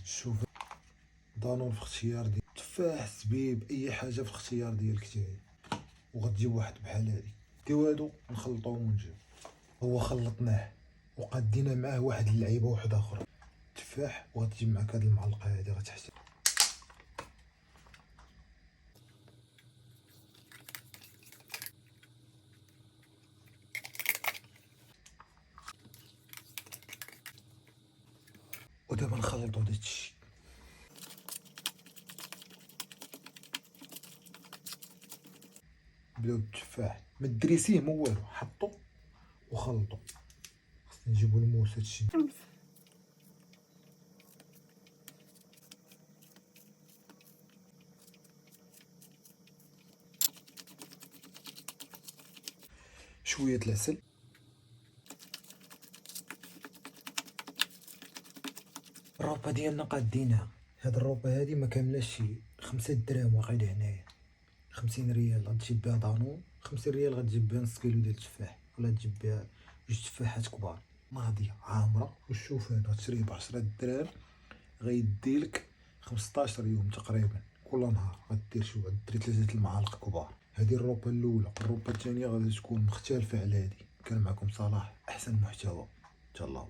شوف دانون في اختيار ديال تفاح الزبيب اي حاجه في الاختيار ديالك تاهي، وغتجيب واحد بحال هادي. ديو هادو نخلطوهم ونجيو. هو خلطناه وقادينا معاه واحد اللعيبه واحده اخرى تفاح، وغتجيب معاك هاد المعلقه هادي غتحسب. ودابا نخلطو داكشي. بداو بالتفاح، ما دريسيه ما والو، حطو وخلطو. خصنا نجيبو الموس هادشي. شويه العسل، الروبه ديالنا قادينها. هاد الروبه هادي ما كاملاش شي 5 دراهم واقيلا هنايا. 50 ريال غتجيب بها دانون، 50 ريال غتجيب بها نص كيلو ديال التفاح، ولا تجيب بها جوج تفاحات كبار ناضيه عامره. والشوفان غتشريه ب10 دراهم، غيديلك 15 يوم تقريبا. كل نهار غدير شويه، غدير 3 المعالق كبار. هذه الروبه الاولى. الروبه الثانيه غادي تكون مختلفه على هذه. كان معكم صلاح، احسن محتوى. تهلاو.